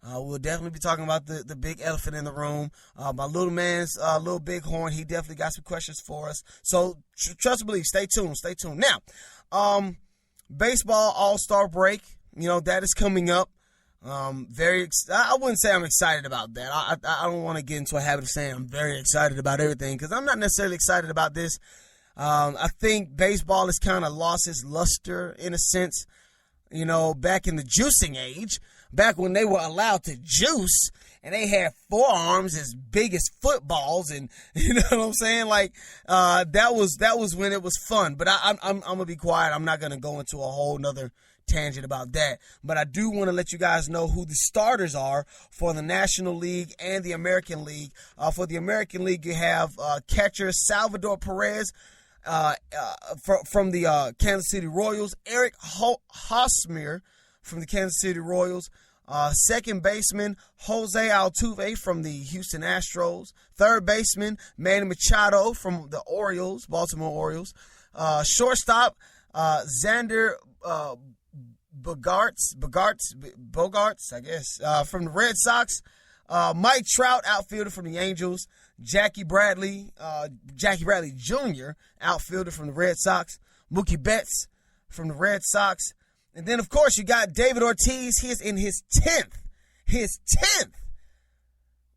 We'll definitely be talking about the big elephant in the room. My little man's little bighorn, he definitely got some questions for us. So trust and believe, stay tuned. Now, baseball All-Star break, that is coming up. I wouldn't say I'm excited about that. I don't want to get into a habit of saying I'm very excited about everything, because I'm not necessarily excited about this. I think baseball has kind of lost its luster in a sense. Back in the juicing age, back when they were allowed to juice and they had forearms as big as footballs, and you know what I'm saying? Like, that was when it was fun. But I'm gonna be quiet. I'm not gonna go into a whole nother tangent about that. But I do want to let you guys know who the starters are for the National League and the American League. For the American League, you have catcher Salvador Perez from the Kansas City Royals, Eric Hosmer from the Kansas City Royals, second baseman Jose Altuve from the Houston Astros, third baseman Manny Machado from the Baltimore Orioles, shortstop Xander Bogaerts, I guess, from the Red Sox, Mike Trout, outfielder from the Angels, Jackie Bradley Jr., outfielder from the Red Sox, Mookie Betts from the Red Sox, and then, of course, you got David Ortiz. He is in his 10th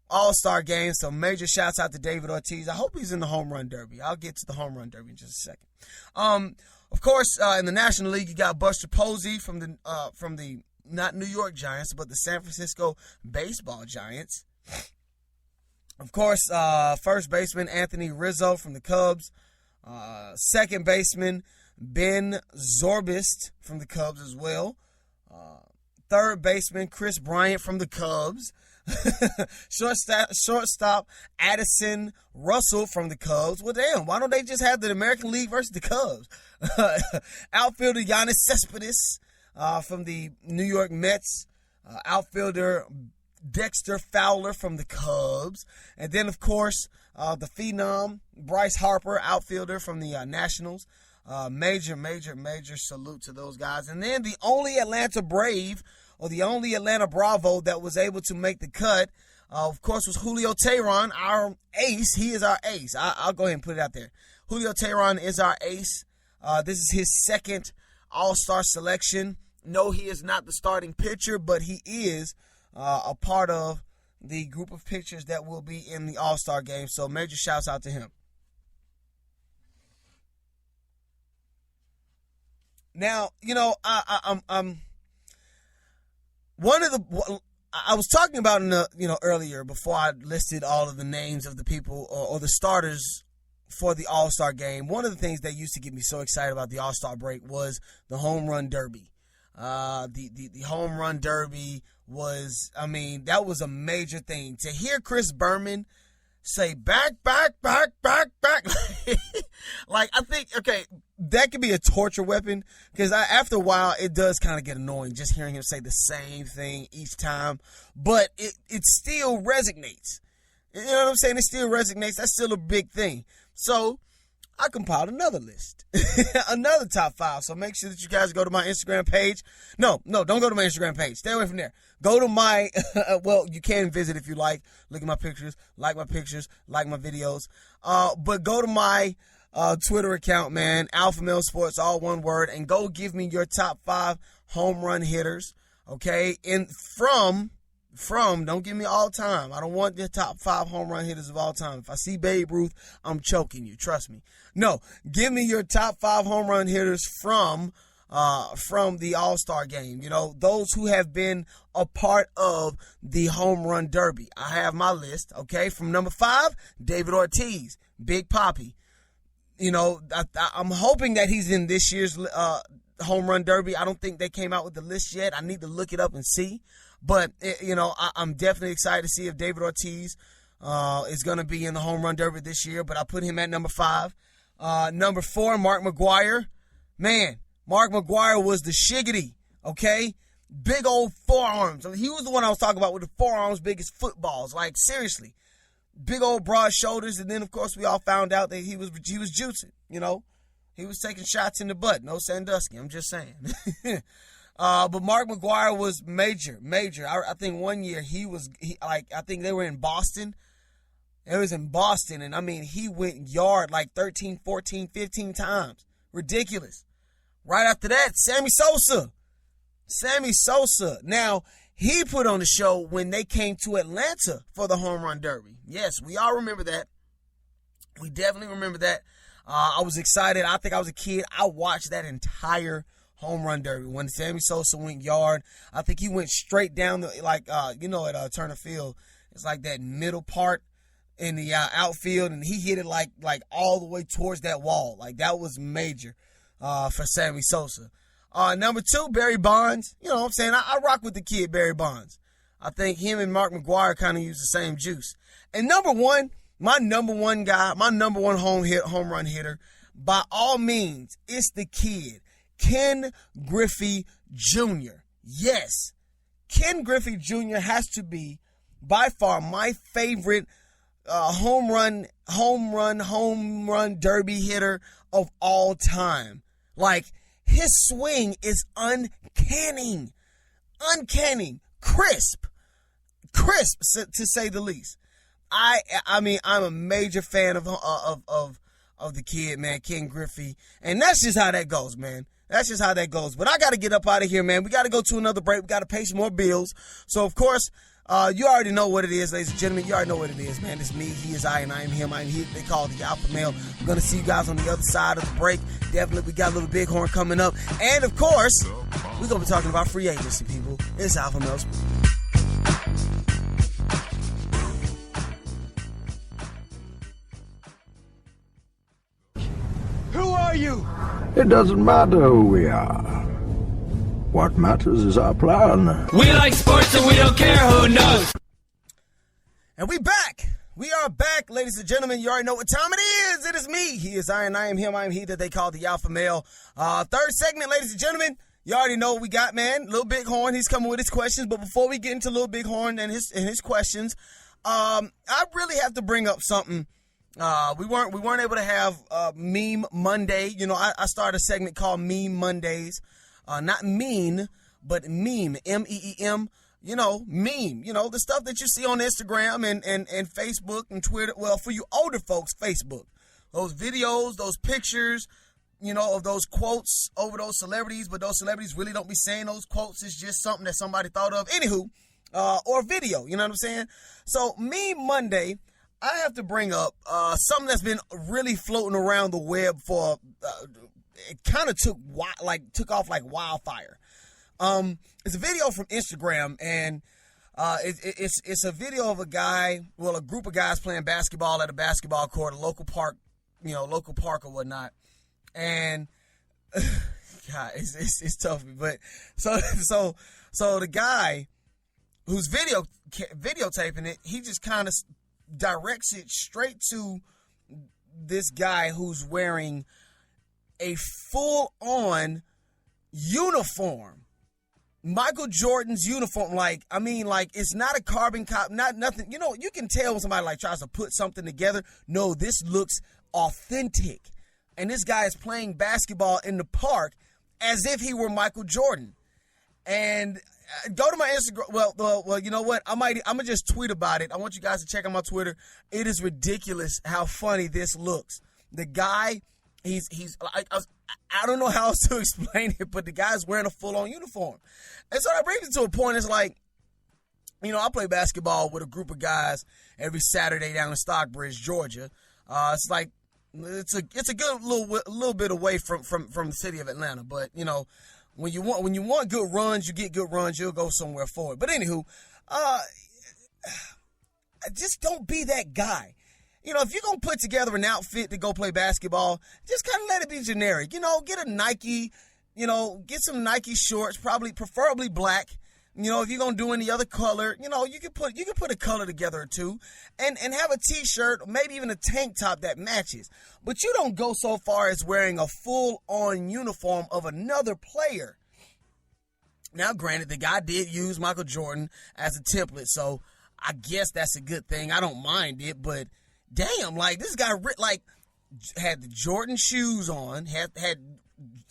All-Star game, so major shouts out to David Ortiz. I hope he's in the Home Run Derby. I'll get to the Home Run Derby in just a second. Of course, in the National League, you got Buster Posey from the not New York Giants, but the San Francisco Baseball Giants. Of course, first baseman Anthony Rizzo from the Cubs. Second baseman Ben Zorbist from the Cubs as well. Third baseman Chris Bryant from the Cubs. Shortstop Addison Russell from the Cubs. Well, damn, why don't they just have the American League versus the Cubs? Outfielder Giannis Cespedes from the New York Mets. Outfielder Dexter Fowler from the Cubs. And then, of course, the phenom Bryce Harper, outfielder from the Nationals. Major salute to those guys. And then the only Atlanta Brave, or the only Atlanta Bravo that was able to make the cut, of course, was Julio Teheran, our ace. He is our ace. I'll go ahead and put it out there. Julio Teheran is our ace. This is his second All-Star selection. No, he is not the starting pitcher, but he is a part of the group of pitchers that will be in the All-Star game. So major shouts out to him. Now, I'm one of the, I was talking about in the, earlier before I listed all of the names of the people or the starters for the All-Star game. One of the things that used to get me so excited about the All-Star break was the Home Run Derby. The Home Run Derby was, that was a major thing. To hear Chris Berman say back. Like, I think, okay, that could be a torture weapon, because after a while, it does kind of get annoying just hearing him say the same thing each time, but it still resonates. You know what I'm saying? It still resonates. That's still a big thing. So I compiled another list, another top 5. So make sure that you guys go to my Instagram page. No, don't go to my Instagram page. Stay away from there. Go to my, well, you can visit if you like. Look at my pictures, like my videos. But go to my Twitter account, man, ALPHAMALE Sports, all one word, and go give me your top 5 home run hitters, okay? And from, don't give me all time. I don't want the top 5 home run hitters of all time. If I see Babe Ruth, I'm choking you. Trust me. No, give me your top 5 home run hitters from the All-Star game. Those who have been a part of the Home Run Derby. I have my list, okay? From number 5, David Ortiz, Big Papi. I'm hoping that he's in this year's Home Run Derby. I don't think they came out with the list yet. I need to look it up and see. But, I'm definitely excited to see if David Ortiz is going to be in the Home Run Derby this year. But I put him at number 5. Number 4, Mark McGwire. Man, Mark McGwire was the shiggity, okay? Big old forearms. he was the one I was talking about with the forearms big as footballs. Like, seriously. Big old broad shoulders. And then, of course, we all found out that he was juicing, He was taking shots in the butt. No Sandusky. I'm just saying. But Mark McGwire was major. I think one year I think they were in Boston. It was in Boston, and I mean, he went yard like 13, 14, 15 times. Ridiculous. Right after that, Sammy Sosa. Now, he put on the show when they came to Atlanta for the Home Run Derby. Yes, we all remember that. We definitely remember that. I was excited. I think I was a kid. I watched that entire Home Run Derby. When Sammy Sosa went yard, I think he went straight down at Turner Field. It's like that middle part in the outfield, and he hit it like all the way towards that wall. Like, that was major for Sammy Sosa. Number 2, Barry Bonds. You know what I'm saying? I rock with the kid, Barry Bonds. I think him and Mark McGwire kind of use the same juice. And number 1, my number 1 guy, my number 1 home run hitter, by all means, it's the kid, Ken Griffey Jr. Yes, Ken Griffey Jr. has to be by far my favorite home run derby hitter of all time. Like, his swing is uncanny, crisp to say the least. I mean, I'm a major fan of the kid, man, Ken Griffey, and that's just how that goes, man. That's just how that goes. But I got to get up out of here, man. We got to go to another break. We got to pay some more bills. So, of course, you already know what it is, ladies and gentlemen. You already know what it is, man. It's me, he is I, and I am him. I am he. They call it the Alpha Male. I'm going to see you guys on the other side of the break. Definitely, we got a little Bighorn coming up. And, of course, we're going to be talking about free agency, people. It's Alpha Male. Who are you? It doesn't matter who we are. What matters is our plan. We like sports and we don't care who knows. And we back. We are back, ladies and gentlemen. You already know what time it is. It is me. He is I, and I am him. I am he that they call the Alpha Male. Third segment, ladies and gentlemen. You already know what we got, man. Lil Bighorn, he's coming with his questions. But before we get into Lil Bighorn and his questions, I really have to bring up something. We weren't able to have Meme Monday. You know, I started a segment called Meme Mondays. Not mean, but meme, M-E-E-M, you know, meme, you know, the stuff that you see on Instagram and Facebook and Twitter. Well, for you older folks, Facebook, those videos, those pictures, you know, of those quotes over those celebrities, but those celebrities really don't be saying those quotes. It's just something that somebody thought of. Anywho, or video, you know what I'm saying? So Meme Monday, I have to bring up something that's been really floating around the web for it kind of took off like wildfire. It's a video from Instagram, and it's a video of a group of guys playing basketball at a basketball court, a local park or whatnot. And God, it's tough, but so the guy who's videotaping it, he just kind of directs it straight to this guy who's wearing a full-on uniform, Michael Jordan's uniform. Like, it's not a carbon copy, not nothing. You know, you can tell when somebody tries to put something together. No, this looks authentic. And this guy is playing basketball in the park as if he were Michael Jordan. And go to my Instagram. Well, you know what? I'm gonna just tweet about it. I want you guys to check out my Twitter. It is ridiculous how funny this looks. The guy. I don't know how else to explain it, but the guy's wearing a full-on uniform. And so that brings me to a point. It's like, you know, I play basketball with a group of guys every Saturday down in Stockbridge, Georgia. It's a good little bit away from the city of Atlanta. But, you know, when you want good runs, you get good runs, you'll go somewhere for it. But anywho, just don't be that guy. You know, if you're going to put together an outfit to go play basketball, just kind of let it be generic. You know, get a Nike, you know, get some Nike shorts, preferably black. You know, if you're going to do any other color, you know, you can put a color together or two and have a t-shirt, maybe even a tank top that matches. But you don't go so far as wearing a full-on uniform of another player. Now, granted, the guy did use Michael Jordan as a template, so I guess that's a good thing. I don't mind it, but damn, like, this guy, like, had the Jordan shoes on, had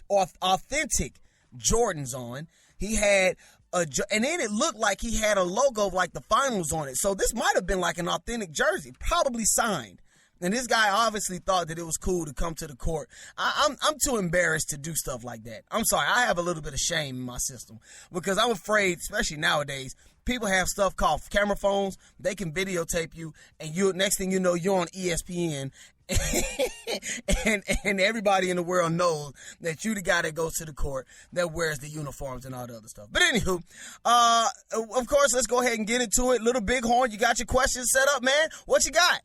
authentic Jordans on. He had and then it looked like he had a logo of like the finals on it. So this might have been like an authentic jersey, probably signed. And this guy obviously thought that it was cool to come to the court. I'm too embarrassed to do stuff like that. I'm sorry. I have a little bit of shame in my system because I'm afraid, especially nowadays, people have stuff called camera phones. They can videotape you, and next thing you know, you're on ESPN, and everybody in the world knows that you the guy that goes to the court, that wears the uniforms and all the other stuff. But anywho, of course, let's go ahead and get into it. Little Bighorn, you got your questions set up, man? What you got?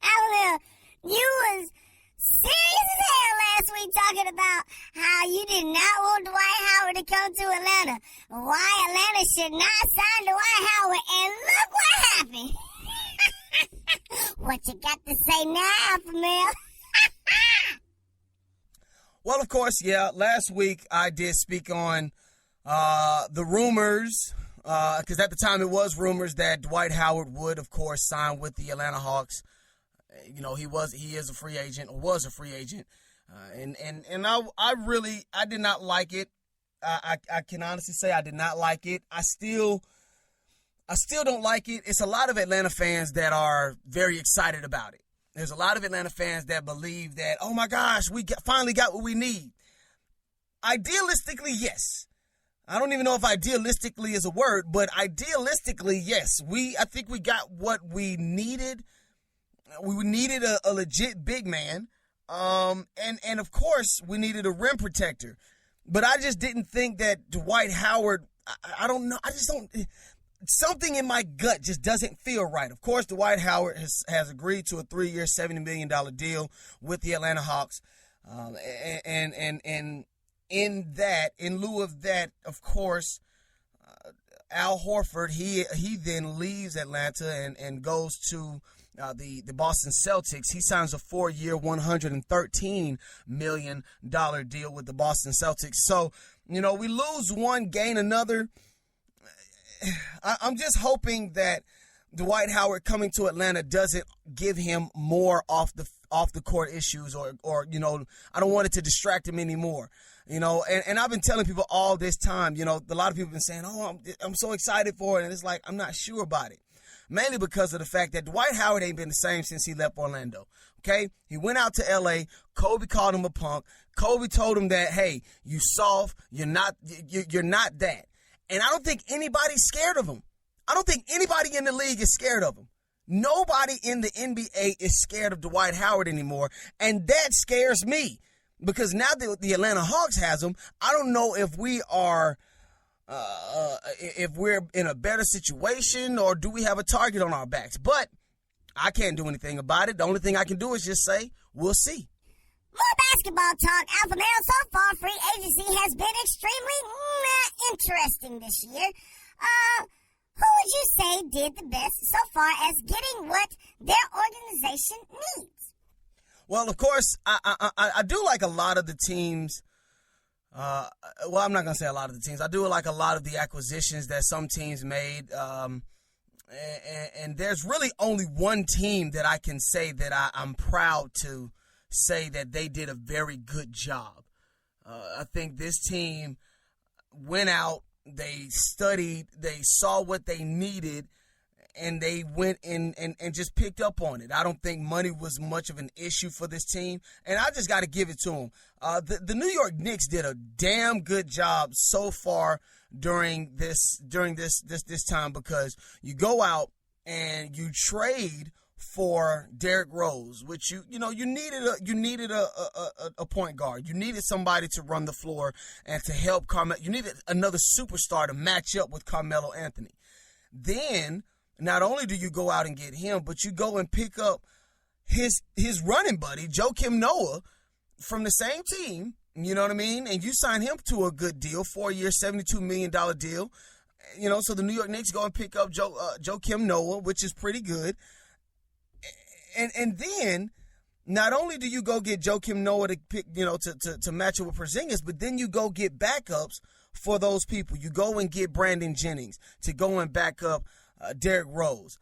Alpha, you was serious as hell last week talking about how you did not want Dwight Howard to come to Atlanta. Why Atlanta should not sign Dwight Howard, and look what happened. What you got to say now, ALPHAMALE? Well, of course, yeah. Last week I did speak on the rumors, because at the time it was rumors that Dwight Howard would, of course, sign with the Atlanta Hawks. You know, he is a free agent, or was a free agent, and I did not like it. I can honestly say I did not like it. I still don't like it. It's a lot of Atlanta fans that are very excited about it. There's a lot of Atlanta fans that believe that, oh my gosh, we finally got what we need. Idealistically, yes. I don't even know if idealistically is a word, but idealistically, yes. I think we got what we needed. We needed a legit big man. And of course, we needed a rim protector. But I just didn't think that Dwight Howard, I don't know. I just don't. Something in my gut just doesn't feel right. Of course, Dwight Howard has agreed to a 3-year, $70 million deal with the Atlanta Hawks. And in lieu of that, of course, Al Horford, he then leaves Atlanta and goes to the Boston Celtics. He signs a 4-year, $113 million deal with the Boston Celtics. So, you know, we lose one, gain another. I'm just hoping that Dwight Howard coming to Atlanta doesn't give him more off the court issues, or you know, I don't want it to distract him anymore. You know, and I've been telling people all this time, you know, a lot of people have been saying, oh, I'm so excited for it, and it's like, I'm not sure about it. Mainly because of the fact that Dwight Howard ain't been the same since he left Orlando. Okay? He went out to L.A. Kobe called him a punk. Kobe told him that, hey, you soft, you're not that. And I don't think anybody's scared of him. I don't think anybody in the league is scared of him. Nobody in the NBA is scared of Dwight Howard anymore. And that scares me. Because now that the Atlanta Hawks has him, I don't know if we are, if we're in a better situation, or do we have a target on our backs. But I can't do anything about it. The only thing I can do is just say, we'll see. More basketball talk, ALPHAMALE. So far, free agency has been extremely interesting this year. Who would you say did the best so far as getting what their organization needs? Well, of course, I do like a lot of the teams. Well, I'm not going to say a lot of the teams. I do like a lot of the acquisitions that some teams made. And there's really only one team that I can say that I'm proud to say that they did a very good job. I think this team went out, they studied, they saw what they needed, and they went in and just picked up on it. I don't think money was much of an issue for this team, and I just got to give it to them. The New York Knicks did a damn good job so far during this time, because you go out and you trade for Derrick Rose, which you needed a point guard. You needed somebody to run the floor and to help Carmelo. You needed another superstar to match up with Carmelo Anthony. Then not only do you go out and get him, but you go and pick up his running buddy, Joakim Noah, from the same team. You know what I mean? And you sign him to a good deal, 4-year, $72 million deal. You know, so the New York Knicks go and pick up Joakim Noah, which is pretty good. And then not only do you go get Joakim Noah to pick, to match it with Porzingis, but then you go get backups for those people. You go and get Brandon Jennings to go and back up Derrick Rose.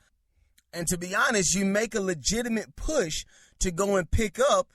And to be honest, you make a legitimate push to go and pick up